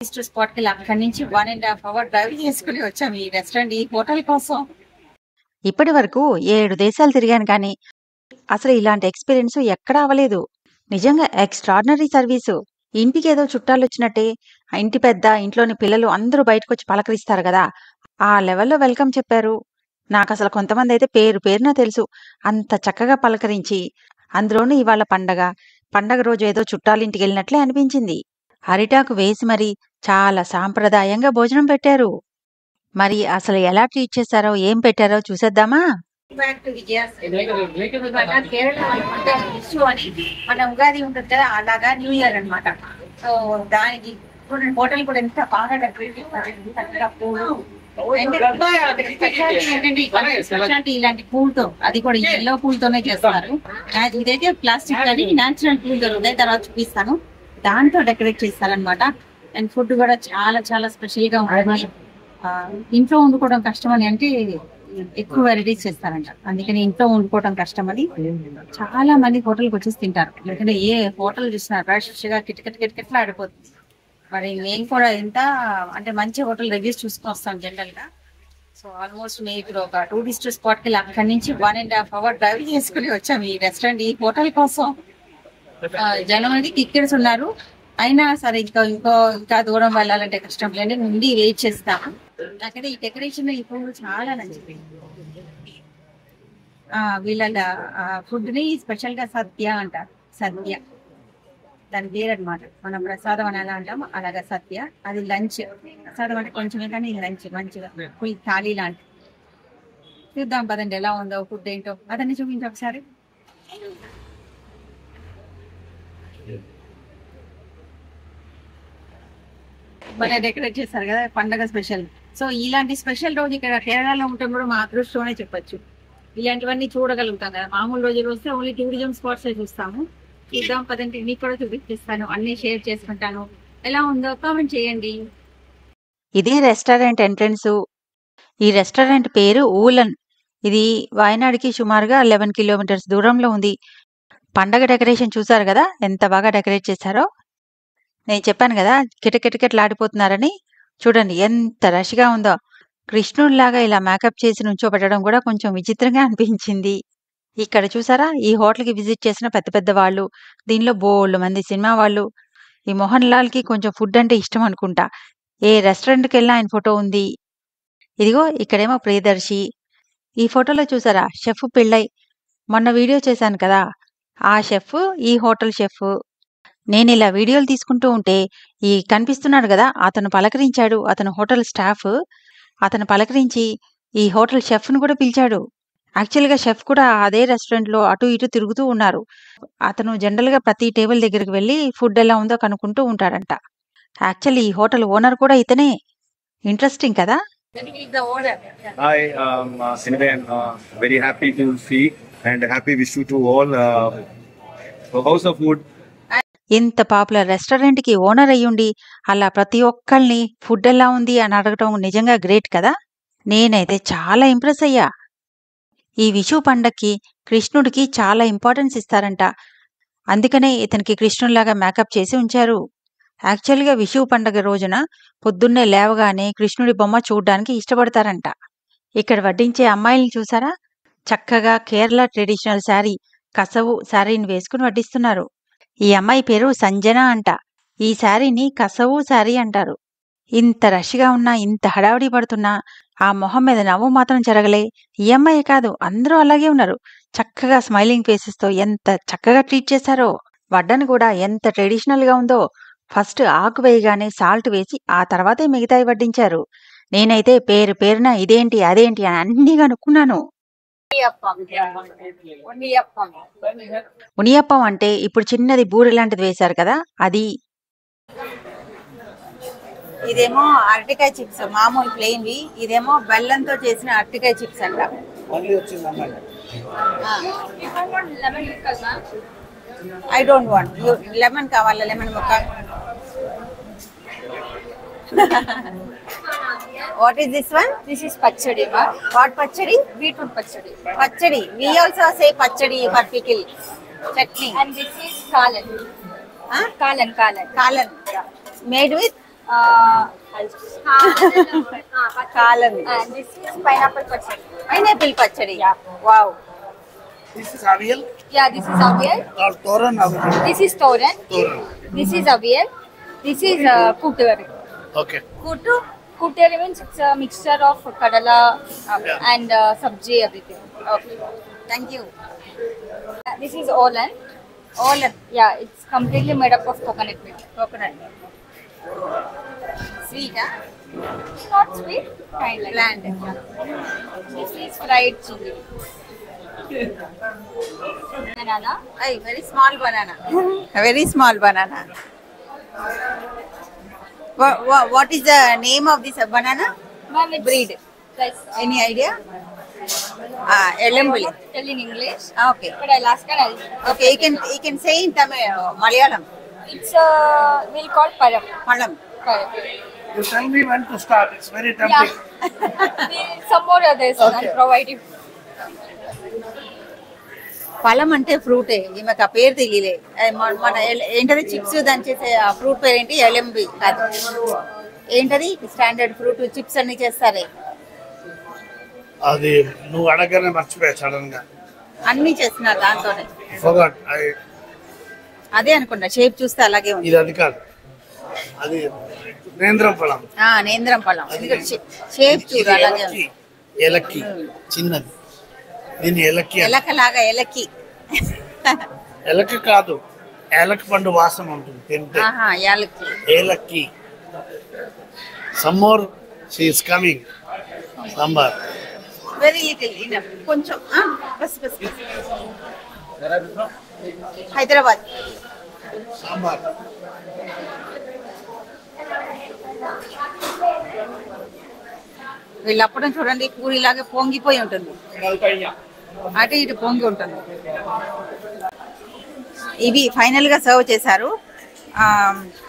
Spot కి అక్కడి నుంచి 1.5 hour డ్రైవ్ చేసుకుని వచ్చాము ఈ రెస్టారెంట్ ఈ హోటల్ కోసం. ఇప్పటి వరకు 7 దేశాలు తిరిగాను కానీ అసలు ఇలాంటి ఎక్స్పీరియన్స్ ఎక్కడా అవ్వలేదు. నిజంగా ఎక్స్ట్రాడినరీ సర్వీసు. ఇంటికేదో చుట్టాలొచ్చినట్టే ఇంటి పెద్ద, ఇంట్లోని పిల్లలు అందరూ బయటకొచ్చి పలకరిస్తారు కదా! ఆ లెవెల్‌లో వెల్కమ్ చెప్పారు. నాకసలు కొంతమందైతే పేరు పేరున తెలుసు. అంత చక్కగా పలకరించి, అందులోనూ ఇవాళ పండగ. పండగ రోజు ఏదో చుట్టాలింటికెళ్ళినట్లే అనిపించింది. అరిటాకు వేసి మరీ చాలా సాంప్రదాయంగా భోజనం పెట్టారు. మరి అసలు ఎలా ట్రీట్ చేశారో, ఏం పెట్టారో చూసేద్దామా? Back to Vijaya's. మన కేరళ అంటే విషు అని మన ఉగాది ఉంటుంది కదా, అలాగా న్యూ ఇయర్ అన్నమాట. సో దానికి హోటల్ కూడా ఎంత బాగా డెకరేట్ చేస్తారు. చక్కగా పూలు స్పెషాలిటీ ఇలాంటి పూలతో, అది కూడా ఎల్లో పూలతోనే చేస్తారు. ఇదైతే ప్లాస్టిక్ కానీ న్యాచురల్ పూలు దొరుకుతాయి, తర్వాత చూపిస్తాను. దాంతో డెకరేట్ చేస్తారనమాట. అండ్ ఫుడ్ కూడా చాలా చాలా స్పెషల్ గా ఉంటుంది. ఇంట్లో వండుకోవడం కష్టం అని అంటే ఎక్కువ వెరైటీస్ చేస్తారంట, అందుకని ఇంట్లో వండుకోవడం కష్టం అని చాలా మంది హోటల్కి వచ్చేసి తింటారు. ఎందుకంటే ఏ హోటల్ చూసినా ఫ్రెష్ గా కిటకిటలా ఆడిపోతుంది. మరి మేము కూడా ఎంత అంటే మంచి హోటల్ రివ్యూస్ చూసుకొని వస్తాం జనరల్ గా. సో ఆల్మోస్ట్ మేము ఇప్పుడు ఒక టూరిస్ట్ స్పాట్ కి అక్కడి నుంచి 1.5 hour డ్రైవ్ చేసుకుని వచ్చాము ఈ రెస్టారెంట్ ఈ హోటల్ కోసం. జనం అనేది టికెట్స్ ఉన్నారు, అయినా సరే ఇంకా దూరం వెళ్ళాలంటే కష్టం లేని నుండి వెయిట్ చేస్తాము. నాకైతే ఈ డెకరేషన్ ఈ పువ్వులు చాలా నచ్చింది. వీళ్ళ ఫుడ్ ని స్పెషల్ గా సద్య అంటారు. సద్య దాని పేరు అనమాట. మనం ప్రసాదం అని ఎలా అంటాం అలాగా సద్య. అది లంచ్. ప్రసాదం అంటే కొంచెమే కానీ ఇది లంచ్ మంచిగా ఫుల్ థాలీ లాంటి. చూద్దాం పదండి ఎలా ఉందో ఫుడ్ ఏంటో అదన్నీ చూపించి ఒకసారి. మన డెకరేట్ చేస్తారు కదా పండగ స్పెషల్. సో ఇలాంటి స్పెషల్ రోజు ఇక్కడ కేరళలో ఉంటాం కూడా మా అదృష్టం అనే చెప్పచ్చు. ఇలాంటివన్నీ చూడగలుగుతాం కదా. మామూలు రోజులు వస్తే ఓన్లీ టూరిజం స్పాట్స్ చూస్తాము. చూద్దాం పదండి, మీకు కూడా చూపిస్తాను, అన్ని షేర్ చేసుకుంటాను. ఎలా ఉందో కామెంట్ చేయండి. ఇదే రెస్టారెంట్ ఎంట్రన్స్. ఈ రెస్టారెంట్ పేరు ఊలన్. ఇది వాయనాడుకి సుమారుగా 11 kilometers దూరంలో ఉంది. పండగ డెకరేషన్ చూసారు కదా ఎంత బాగా డెకరేట్ చేశారో. నేను చెప్పాను కదా కిటకిటలాడిపోతున్నారని. చూడండి ఎంత రష్గా ఉందో. కృష్ణుడిలాగా ఇలా మేకప్ చేసి నుంచోబెట్టడం కూడా కొంచెం విచిత్రంగా అనిపించింది. ఇక్కడ చూసారా ఈ హోటల్కి విజిట్ చేసిన పెద్ద పెద్ద వాళ్ళు, దీనిలో బోల్డ్ మంది సినిమా వాళ్ళు. ఈ మోహన్ లాల్కి కొంచెం ఫుడ్ అంటే ఇష్టం అనుకుంటా. ఏ రెస్టారెంట్కి వెళ్ళినా ఆయన ఫోటో ఉంది. ఇదిగో ఇక్కడేమో ప్రియదర్శి. ఈ ఫోటోలో చూసారా షెఫ్ పిళ్ళై. మొన్న వీడియో చేశాను కదా ఆ షెఫ్ ఈ హోటల్ షెఫ్. నేను ఇలా వీడియోలు తీసుకుంటూ ఉంటే ఈ కనిపిస్తున్నాడు కదా అతను పలకరించాడు. అతను హోటల్ స్టాఫ్. అతను పలకరించి ఈ హోటల్ షెఫ్ను కూడా పిలిచాడు. యాక్చువల్గా షెఫ్ కూడా అదే రెస్టారెంట్లో అటు ఇటు తిరుగుతూ ఉన్నారు. అతను జనరల్గా ప్రతి టేబుల్ దగ్గరికి వెళ్ళి ఫుడ్ ఎలా ఉందో కనుక్కుంటూ ఉంటాడంట. యాక్చువల్లీ ఈ హోటల్ ఓనర్ కూడా ఇతనే. ఇంట్రెస్టింగ్ కదా. Hi, anyway, I'm very happy to see and happy wish you to all House of Food. ఇంత పాపులర్ రెస్టారెంట్కి ఓనర్ అయ్యుండి అలా ప్రతి ఒక్కళ్ళని ఫుడ్ ఎలా ఉంది అని అడగటం నిజంగా గ్రేట్ కదా. నేనైతే చాలా ఇంప్రెస్ అయ్యా. ఈ విషు పండక్కి కృష్ణుడికి చాలా ఇంపార్టెన్స్ ఇస్తారంట. అందుకనే ఇతనికి కృష్ణుడిలాగా మేకప్ చేసి ఉంచారు. యాక్చువల్గా విషు పండగ రోజున పొద్దున్నే లేవగానే కృష్ణుడి బొమ్మ చూడ్డానికి ఇష్టపడతారంట. ఇక్కడ వడ్డించే అమ్మాయిల్ని చూసారా చక్కగా కేరళ ట్రెడిషనల్ శారీ కసవు శారీని వేసుకుని వడ్డిస్తున్నారు. ఈ అమ్మాయి పేరు సంజన అంట. ఈ శారీని కసవు శారీ అంటారు. ఇంత రష్గా ఉన్నా ఇంత హడావిడి పడుతున్నా ఆ మొహం మీద నవ్వు మాత్రం చెరగలే. ఈ అమ్మాయి కాదు అందరూ అలాగే ఉన్నారు. చక్కగా స్మైలింగ్ ఫేసెస్తో ఎంత చక్కగా ట్రీట్ చేశారో. వడ్డను కూడా ఎంత ట్రెడిషనల్ గా ఉందో. ఫస్ట్ ఆకు వేయగానే సాల్ట్ వేసి ఆ తర్వాతే మిగతాయి వడ్డించారు. నేనైతే పేరు పేరున ఇదేంటి అదేంటి అని అన్నీ కనుక్కున్నాను. ఉనియప్పం అంటే ఇప్పుడు చిన్నది బూరె లాంటిది వేశారు కదా అది. ఇదేమో అరటికాయ చిప్స్ మామూలు ప్లెయిన్వి, ఇదేమో బెల్లంతో చేసిన అరటికాయ చిప్స్ అంట. ఐ డోంట్ వాంట్ లెమన్ కావాలా, లెమన్ ముక్క. What is this one? This is pachadi. What pachadi? Beetroot pachadi. Pachadi. We also say pachadi for pickle. Chutney. And this is kalan. Huh? Kalan. Kalan. Made with column. And this is pineapple pachadi. Pineapple పచ్చడి. Wow. This is avial Yeah, this is avial. or toran avial. This is toran. Toran. This is avial. This is kuteri. Okay. కుట్టు. Kuteri means it's a mixture of kadala and sabji, everything. Okay, thank you. This is olan. Olan. Yeah, it's completely made up of coconut milk. Coconut. స్వీటా? Not sweet, kind like. Bland. This is fried chili. Banana. I very small banana. Very small banana. What is the name of this banana? Ma'am, it's Breed. Like, any idea? ఎలంబులి. tell in English. Okay. But I'll ask her. Okay, you can say in Tamil, Malayalam. It's we'll call param. Palam. Param. You tell me when to start. It's very tempting. Some more others I'll provide you. పలం అంటే ఫ్రూటే. ఈమెకు ఆ పేరు తెలియలే. మన ఏంటది chips దాని చేసే ఆ ఫ్రూట్ పేరు ఏంటి? ఎలంబి కాదు, ఏంటది స్టాండర్డ్ ఫ్రూట్ చిప్స్ అన్ని చేస్తారే. అది నువ్వు అడగనే మర్చిపోయా సడన్ గా. అన్ని చేస్తున్నారు దాంతోనే. Forgot. అదే అనుకుంటా, షేప్ చూస్తే అలాగే ఉంది. ఇది అది కాదు, అది నేంద్రం పழం. నేంద్రం పళ్ళం. ఎందుకంటే షేప్ చూడు అలాగే ఉంది. ఏలక్కి చిన్నది, దీన్ని ఏలక్కి. ఎలకలాగా ఎలక్కి. ఏలక్కి కాదు, ఏలక్కి పండు వాసన ఉంటుంది తింటే. యాలక్కి. ఏలక్కి. Some more she is coming. Sambar very little enough. కొంచెం బస్ బస్. హైదరాబాద్. సాంబార్. వీళ్ళప్పడం చూడండి, పూరిలాగా పొంగిపోయి ఉంటుంది, అటు ఇటు పొంగి ఉంటుంది. ఇవి ఫైనల్ గా సర్వ్ చేశారు.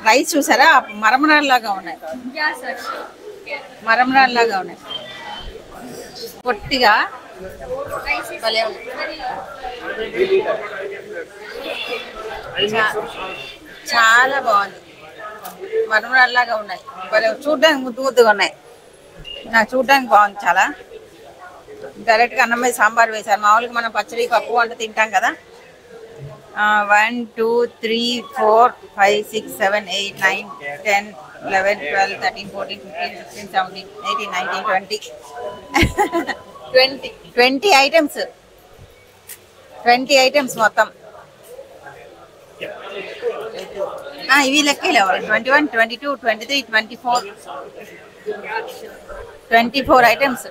రైస్ చూసారా, మరమరాల్లాగా ఉన్నాయి. Yeah, sir. మరమరాల్లాగా ఉన్నాయి, పొట్టిగా భలే ఉంది. చాలా బాగుంది, మరమరాల్లాగా ఉన్నాయి. భలే చూడడానికి ముద్దు ముద్దుగా ఉన్నాయి. నాకు చూడడానికి బాగుంది చాలా. డైరెక్ట్గా అన్నం మీద సాంబార్ వేశారు. మామూలుగా మనం పచ్చడి పప్పు వంట తింటాం కదా. 1 2 3 4 5 6 7 8 9 10 11 12 13 14 15 16 17 18 19 20 20 ఐటమ్స్. 20 ఐటమ్స్ మొత్తం. ఇవి లెక్కలేవు. 21 22 23 24 24 ఐటమ్స్.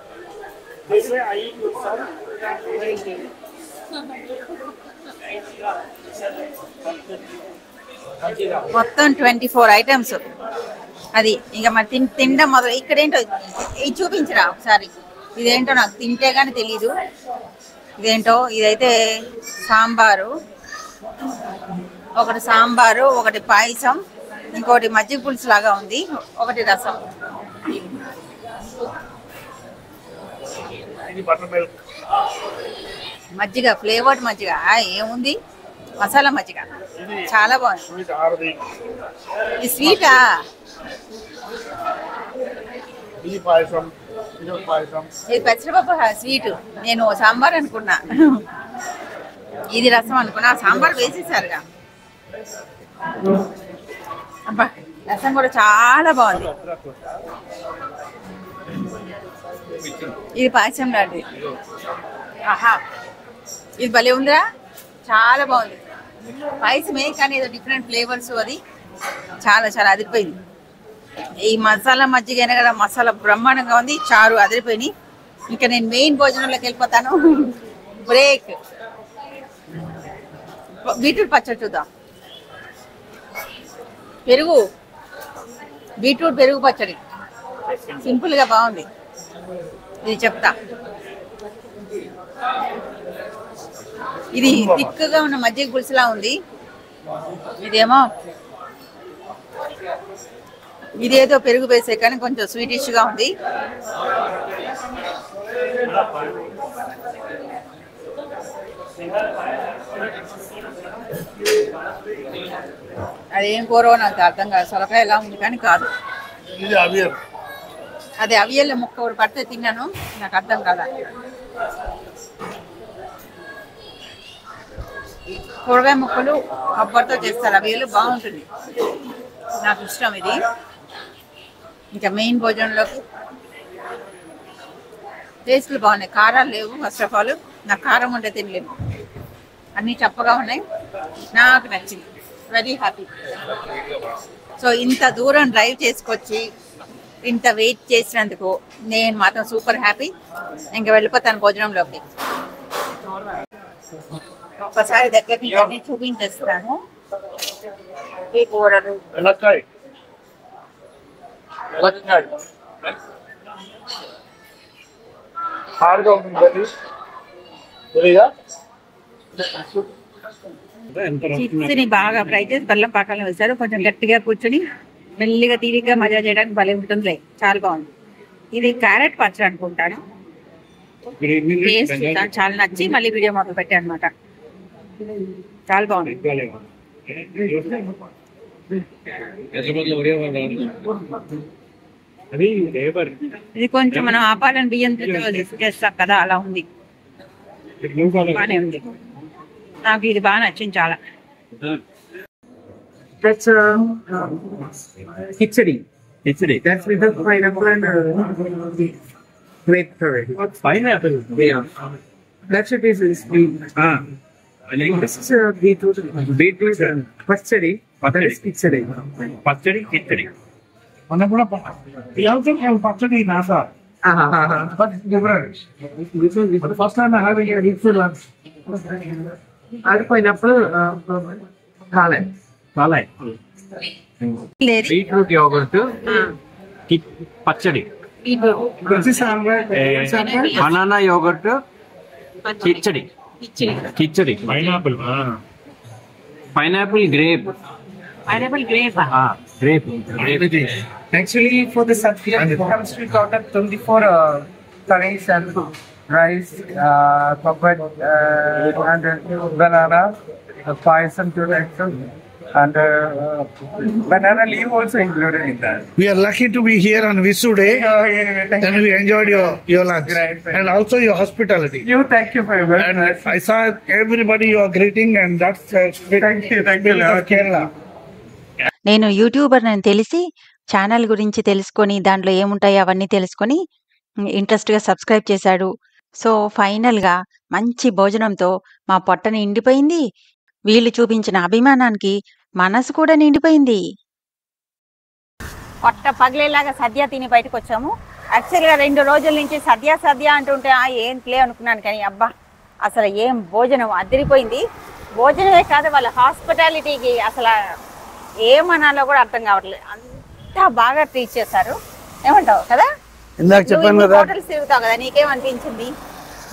మొత్తం 24 ఐటమ్స్. అది ఇంకా మరి తినడం మొదలు. ఇక్కడేంటో ఇది చూపించరా ఒకసారి. ఇదేంటో నాకు తింటే కానీ తెలీదు ఇదేంటో. ఇదైతే సాంబారు, ఒకటి సాంబారు, ఒకటి పాయసం, ఇంకోటి మజ్జిగ పులుసు లాగా ఉంది, ఒకటి రసం. మజ్జిగ, ఫ్లేవర్డ్ మజ్జిగ. ఏముంది, మసాలా మజ్జిగ. చాలా బాగుంది. ఇది స్వీటా? ఇది పాయసం, ఇది పెసరపప్పు స్వీట్. నేను సాంబార్ అనుకున్నా, ఇది రసం అనుకున్నా. సాంబార్ వేసేసారుగా. అబ్బా, రసం కూడా చాలా బాగుంది. ఇది పాయసం లాంటిది. ఆహా, ఇది భలే ఉందిరా, చాలా బాగుంది. పాయసమే కానీ ఏదో డిఫరెంట్ ఫ్లేవర్స్. అది చాలా చాలా అదిరిపోయింది. ఈ మసాలా మజ్జిగ అయినా కదా, మసాలా బ్రహ్మాండంగా ఉంది. చారు అదిరిపోయినాయి. ఇంకా నేను మెయిన్ భోజనంలోకి వెళ్ళిపోతాను. బ్రేక్. బీట్రూట్ పచ్చడి చూద్దాం. పెరుగు, బీట్రూట్ పెరుగు పచ్చడి సింపుల్గా బాగుంది. ఇది చెప్తా. ఇది తిక్కుగా ఉన్న మజ్జిగ పులుసులా ఉంది. ఇదేమో ఇదేదో పెరుగు వేసే కానీ కొంచెం స్వీటిష్గా ఉంది. అదేం కూర నాకు అర్థం కాదు. సొరకాయ ఎలా ఉంది కానీ కాదు. ఇది అవియల్. అది అవియల్ ముక్క ఒకటి పడితే తిన్నాను, నాకు అర్థం కదా. కూరగాయ ముక్కలు కొబ్బరితో చేస్తారు, అవియల్ బాగుంటుంది, నాకు ఇష్టం ఇది. ఇంకా మెయిన్ భోజనంలోకి టేస్ట్లు బాగున్నాయి, కారాలు లేవు. ఫస్ట్ ఆఫ్ ఆల్ నాకు కారం ఉంటే తినలేము, అన్నీ చప్పగా ఉన్నాయి, నాకు నచ్చింది. Very happy. సో ఇంత దూరం డ్రైవ్ చేసుకొచ్చి ఇంత వెయిట్ చేసినందుకు నేను మాత్రం సూపర్ హ్యాపీ. ఇంకా వెళ్ళిపోతాను భోజనంలోకి. ఒకసారి దగ్గర నుంచి అన్ని చూపించేస్తాను. ఈ కూరలు చిప్స్ని బాగా ఫ్రై చేసి బెల్లం పాకాలను వేస్తారు. కొంచెం గట్టిగా కూర్చొని మెల్లిగా తీరిగ్గా మజా చేయడానికి భలే ఉంటుంది, చాలా బాగుంది. ఇది క్యారెట్ పచ్చడి అనుకుంటాను. టేస్ట్ చాలా నచ్చి మళ్ళీ వీడియో మొదలు పెట్టాను అనమాట. చాలా బాగుంది. ఇది కొంచెం మనం ఆపాలని బియ్యంతో చేస్తాం కదా, అలా ఉంది, బానే ఉంది. నాకు ఇది బాగా నచ్చింది చాలా. That's khichdi. That's with the pineapple and grape curry. Pineapple? Yeah. That's it is sweet. I like This is beetroot. Beetroot pachadi. That is khichdi. Khichdi. మనం కూడా పచ్చడి NASA but different. But first time I having a eat food lunch. Add pineapple, garlic. Beetroot yogurt, పచ్చడి. This is Banana yogurt, khichdi. Pineapple grape. Grape. Actually, for the sadhya, it comes with total 24 curries and rice, coconut, and banana, payasam to and banana leaf also included in that. we are lucky to be here on Visu Day and we enjoyed your lunch and also your hospitality. Thank you for your And goodness. I saw everybody you are greeting and that's Thank you, Kerala. నేను YouTuber అని తెలిసి channel గురించి తెలుసుకొని దాంట్లో ఏముంటాయి అవన్నీ తెలుసుకొని ఇంట్రెస్ట్గా సబ్స్క్రైబ్ చేశాడు. సో ఫైనల్గా మంచి భోజనంతో మా పొట్ట నిండిపోయింది. వీళ్ళు చూపించిన అభిమానానికి మనసు కూడా నిండిపోయింది. పొట్ట పగిలేలాగా సద్య తిని బయటకు వచ్చాము. యాక్చువల్గా 2 రోజుల నుంచి సద్య అంటుంటే ఏం ప్లే అనుకున్నాను, కానీ అబ్బా అసలు ఏం భోజనం అదిరిపోయింది. భోజనమే కాదు, వాళ్ళ హాస్పిటాలిటీకి అసలు ఏమనాలో కూడా అర్థం కావట్లేదు, అంతా బాగా ట్రీట్ చేశారు. ఏమంటావు కదా, ఇందాక చెప్పాను కదా, హోటల్స్ తిరుగుతావు కదా, నీకేమనిపించింది?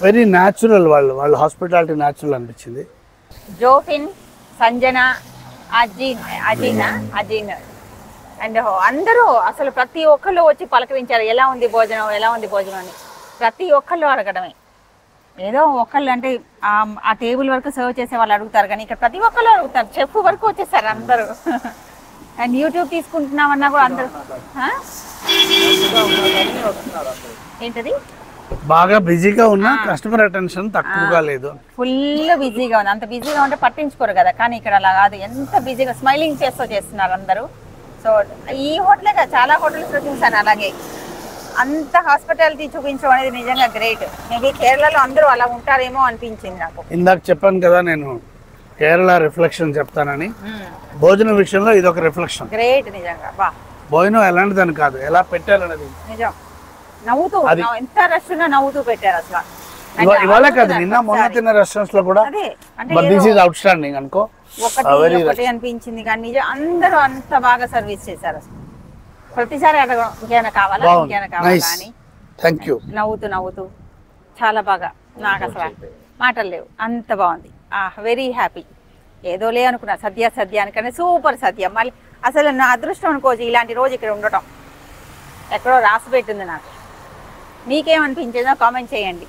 Very natural. వాళ్ళ హాస్పిటాలిటీ న్యాచురల్ అనిపించింది. జోఫిన్, సంజన, అజీన్ అండ్ అందరూ అసలు ప్రతి ఒక్కళ్ళు వచ్చి పలకరించారు, ఎలా ఉంది భోజనం అని. ప్రతి ఒక్కళ్ళు అడగడమే, ఏదో ఒకళ్ళు అంటే ఆ టేబుల్ వరకు సర్వ్ చేసే వాళ్ళు అడుగుతారు, కానీ ఇక్కడ ప్రతి ఒక్కళ్ళు అడుగుతారు. చెఫ్ వరకు వచ్చేసారు అందరూ. అండ్ యూట్యూబ్ తీసుకుంటున్నామన్నా కూడా అందరూ ఏంటది బాగా బిజీగా ఉన్న కస్టమర్ అటెన్షన్ తక్కువగా లేదు, ఫుల్ బిజీగా ఉంది. అంత బిజీగా ఉంటే పట్టించుకోరు కదా, కానీ ఇక్కడ అలా కాదు, ఎంత బిజీగా స్మైలింగ్ చేస్తున్నారు అందరూ. సో ఈ హోటలే కదా, చాలా హోటల్స్లో చూసాను అలాగే. అంత హాస్పిటాలిటీ చూపించడం అనేది నిజంగా గ్రేట్. మేబీ కేరళలో అందరూ అలా ఉంటారేమో అనిపించింది నాకు. ఇందాక చెప్పాను కదా నేను కేరళ రిఫ్లెక్షన్ చెప్తానని, భోజనం విషయంలో ఇది ఒక రిఫ్లెక్షన్. గ్రేట్ నిజంగా. బా భోజనం ఎలాంటిదని కాదు, ఎలా పెట్టాలన్నది నిజం. నవ్వుతూ ఎంత రష్ గా నవ్వుతూ పెట్టారు అసలు. ఇవాళ కాదు, నిన్న మొన్న తిన్న రెస్టారెంట్స్ లో కూడా. అదే అంటే దిస్ ఈజ్ అవుట్ స్టాండింగ్ అనుకో, ఒకటి అనిపించింది, కానీ నిజం అందరూ అంత బాగా సర్వీస్ చేశారు. అసలు ప్రతిసారి అడగడం ఇంకేమైనా కావాలా అని. Thank you. నవ్వుతూ చాలా బాగా, నాకు అసలు మాటలు లేవు, అంత బాగుంది. Very happy. ఏదోలే అనుకున్నా, సద్య అనుకనే సూపర్ సద్య. మళ్ళీ అసలు నా అదృష్టం అనుకోవచ్చు ఇలాంటి రోజు ఇక్కడ ఉండటం. ఎక్కడో రాసి పెట్టింది నాకు. మీకేమనిపించిందో కామెంట్ చేయండి.